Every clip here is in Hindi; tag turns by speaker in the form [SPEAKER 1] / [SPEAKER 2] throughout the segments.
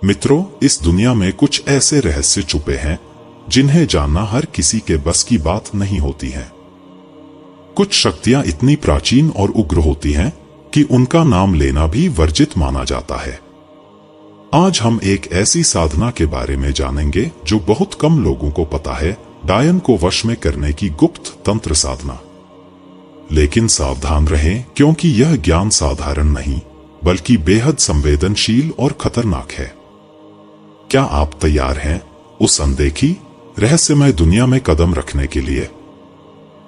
[SPEAKER 1] मित्रों, इस दुनिया में कुछ ऐसे रहस्य छुपे हैं जिन्हें जानना हर किसी के बस की बात नहीं होती है। कुछ शक्तियां इतनी प्राचीन और उग्र होती हैं कि उनका नाम लेना भी वर्जित माना जाता है। आज हम एक ऐसी साधना के बारे में जानेंगे जो बहुत कम लोगों को पता है, डायन को वश में करने की गुप्त तंत्र साधना। लेकिन सावधान रहें, क्योंकि यह ज्ञान साधारण नहीं बल्कि बेहद संवेदनशील और खतरनाक है। क्या आप तैयार हैं उस अनदेखी रहस्यमय दुनिया में कदम रखने के लिए,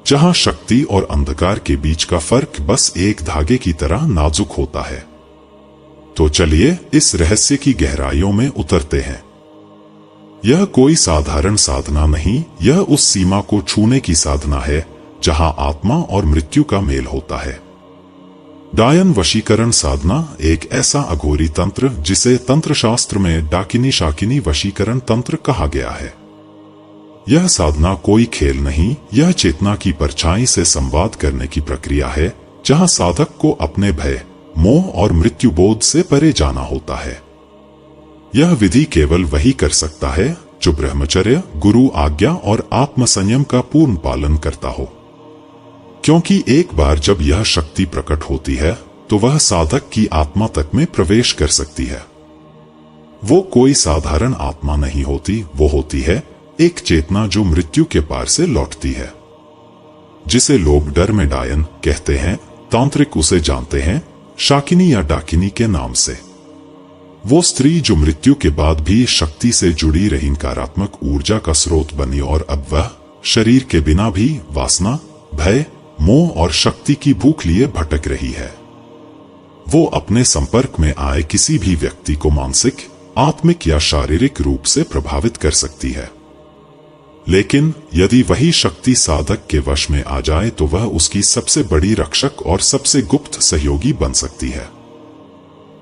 [SPEAKER 1] जहां शक्ति और अंधकार के बीच का फर्क बस एक धागे की तरह नाजुक होता है? तो चलिए इस रहस्य की गहराइयों में उतरते हैं। यह कोई साधारण साधना नहीं, यह उस सीमा को छूने की साधना है जहां आत्मा और मृत्यु का मेल होता है। डायन वशीकरण साधना एक ऐसा अघोरी तंत्र जिसे तंत्र शास्त्र में डाकिनी शाकिनी वशीकरण तंत्र कहा गया है। यह साधना कोई खेल नहीं, यह चेतना की परछाई से संवाद करने की प्रक्रिया है, जहां साधक को अपने भय, मोह और मृत्यु बोध से परे जाना होता है। यह विधि केवल वही कर सकता है जो ब्रह्मचर्य, गुरु आज्ञा और आत्मसंयम का पूर्ण पालन करता हो, क्योंकि एक बार जब यह शक्ति प्रकट होती है तो वह साधक की आत्मा तक में प्रवेश कर सकती है। वो कोई साधारण आत्मा नहीं होती, वो होती है एक चेतना जो मृत्यु के पार से लौटती है, जिसे लोग डर में डायन कहते हैं। तांत्रिक उसे जानते हैं शाकिनी या डाकिनी के नाम से। वो स्त्री जो मृत्यु के बाद भी शक्ति से जुड़ी रही नकारात्मक ऊर्जा का स्रोत बनी और अब वह शरीर के बिना भी वासना, भय, मोह और शक्ति की भूख लिए भटक रही है। वो अपने संपर्क में आए किसी भी व्यक्ति को मानसिक, आत्मिक या शारीरिक रूप से प्रभावित कर सकती है। लेकिन यदि वही शक्ति साधक के वश में आ जाए तो वह उसकी सबसे बड़ी रक्षक और सबसे गुप्त सहयोगी बन सकती है।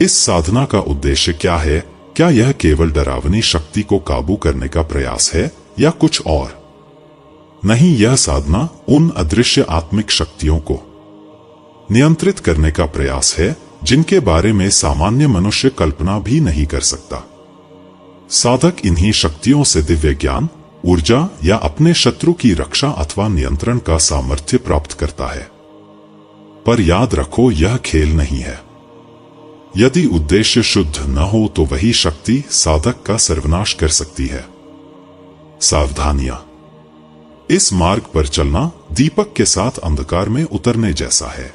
[SPEAKER 1] इस साधना का उद्देश्य क्या है? क्या यह केवल डरावनी शक्ति को काबू करने का प्रयास है या कुछ और? नहीं, यह साधना उन अदृश्य आत्मिक शक्तियों को नियंत्रित करने का प्रयास है जिनके बारे में सामान्य मनुष्य कल्पना भी नहीं कर सकता। साधक इन्हीं शक्तियों से दिव्य ज्ञान, ऊर्जा या अपने शत्रु की रक्षा अथवा नियंत्रण का सामर्थ्य प्राप्त करता है। पर याद रखो, यह खेल नहीं है। यदि उद्देश्य शुद्ध न हो तो वही शक्ति साधक का सर्वनाश कर सकती है। सावधानियां। इस मार्ग पर चलना दीपक के साथ अंधकार में उतरने जैसा है,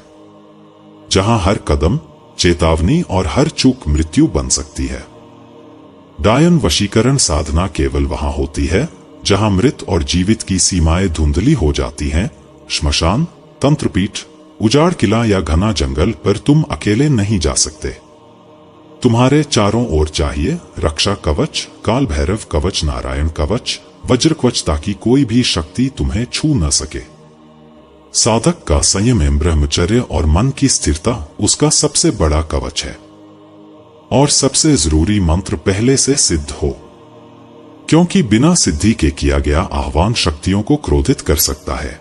[SPEAKER 1] जहां हर कदम चेतावनी और हर चूक मृत्यु बन सकती है। डायन वशीकरण साधना केवल वहां होती है जहां मृत और जीवित की सीमाएं धुंधली हो जाती हैं। श्मशान, तंत्रपीठ, उजाड़ किला या घना जंगल पर तुम अकेले नहीं जा सकते। तुम्हारे चारों ओर चाहिए रक्षा कवच, काल भैरव कवच, नारायण कवच, वज्र कवच, ताकि कोई भी शक्ति तुम्हें छू न सके। साधक का संयम, ब्रह्मचर्य और मन की स्थिरता उसका सबसे बड़ा कवच है। और सबसे जरूरी मंत्र पहले से सिद्ध हो, क्योंकि बिना सिद्धि के किया गया आह्वान शक्तियों को क्रोधित कर सकता है।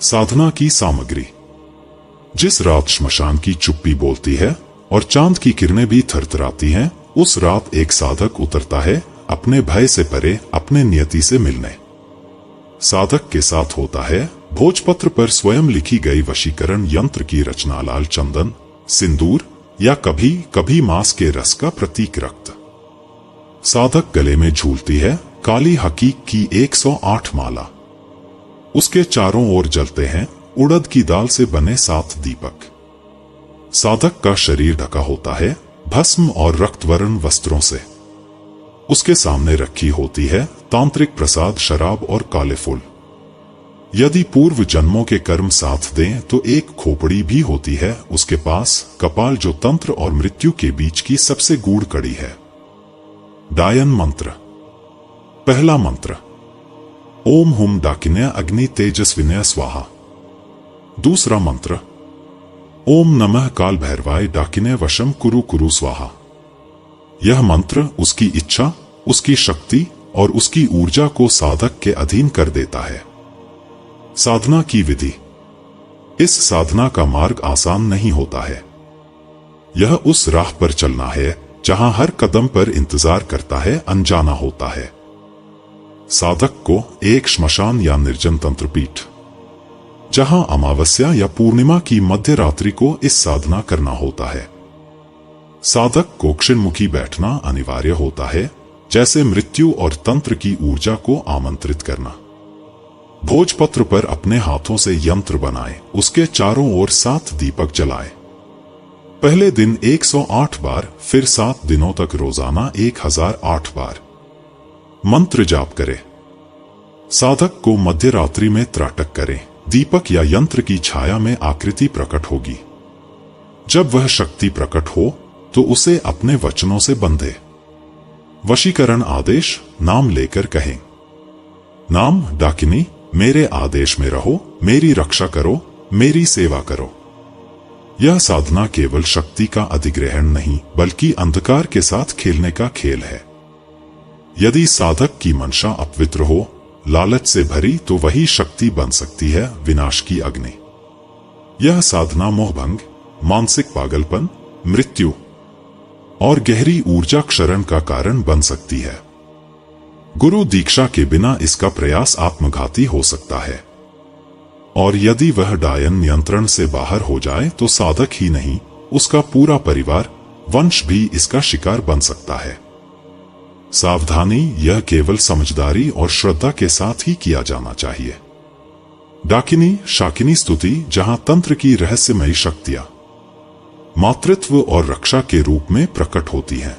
[SPEAKER 1] साधना की सामग्री। जिस रात श्मशान की चुप्पी बोलती है और चांद की किरणें भी थरथराती हैं, उस रात एक साधक उतरता है अपने भय से परे, अपने नियति से मिलने। साधक के साथ होता है भोजपत्र पर स्वयं लिखी गई वशीकरण यंत्र की रचना, लाल चंदन, सिंदूर या कभी कभी मांस के रस का प्रतीक रक्त। साधक गले में झूलती है काली हकीक की 108 माला। उसके चारों ओर जलते हैं उड़द की दाल से बने 7 दीपक। साधक का शरीर ढका होता है भस्म और रक्तवर्ण वस्त्रों से। उसके सामने रखी होती है तांत्रिक प्रसाद, शराब और काले फूल। यदि पूर्व जन्मों के कर्म साथ दें तो एक खोपड़ी भी होती है उसके पास, कपाल, जो तंत्र और मृत्यु के बीच की सबसे गूढ़ कड़ी है। डायन मंत्र। पहला मंत्र, ओम हुम डाकिन्य अग्नि तेजस्विन्य स्वाहा। दूसरा मंत्र, ओम नमः काल भैरवाय डाकिन्य वशम कुरु कुरु स्वाहा। यह मंत्र उसकी इच्छा, उसकी शक्ति और उसकी ऊर्जा को साधक के अधीन कर देता है। साधना की विधि। इस साधना का मार्ग आसान नहीं होता है। यह उस राह पर चलना है जहां हर कदम पर इंतजार करता है अनजाना होता है। साधक को एक श्मशान या निर्जन तंत्रपीठ, जहां अमावस्या या पूर्णिमा की मध्य रात्रि को इस साधना करना होता है। साधक को क्षिणमुखी बैठना अनिवार्य होता है, जैसे मृत्यु और तंत्र की ऊर्जा को आमंत्रित करना। भोजपत्र पर अपने हाथों से यंत्र बनाए, उसके चारों ओर 7 दीपक जलाए। पहले दिन 108 बार, फिर 7 दिनों तक रोजाना 1008 बार मंत्र जाप करे। साधक को मध्य रात्रि में त्राटक करे, दीपक या यंत्र की छाया में आकृति प्रकट होगी। जब वह शक्ति प्रकट हो तो उसे अपने वचनों से बंधे। वशीकरण आदेश नाम लेकर कहें, नाम डाकिनी, मेरे आदेश में रहो, मेरी रक्षा करो, मेरी सेवा करो। यह साधना केवल शक्ति का अधिग्रहण नहीं, बल्कि अंधकार के साथ खेलने का खेल है। यदि साधक की मंशा अपवित्र हो, लालच से भरी, तो वही शक्ति बन सकती है विनाश की अग्नि। यह साधना मोहभंग, मानसिक पागलपन, मृत्यु और गहरी ऊर्जा क्षरण का कारण बन सकती है। गुरु दीक्षा के बिना इसका प्रयास आत्मघाती हो सकता है, और यदि वह डायन नियंत्रण से बाहर हो जाए तो साधक ही नहीं, उसका पूरा परिवार, वंश भी इसका शिकार बन सकता है। सावधानी, यह केवल समझदारी और श्रद्धा के साथ ही किया जाना चाहिए। डाकिनी शाकिनी स्तुति, जहां तंत्र की रहस्यमयी शक्तियां मातृत्व और रक्षा के रूप में प्रकट होती हैं।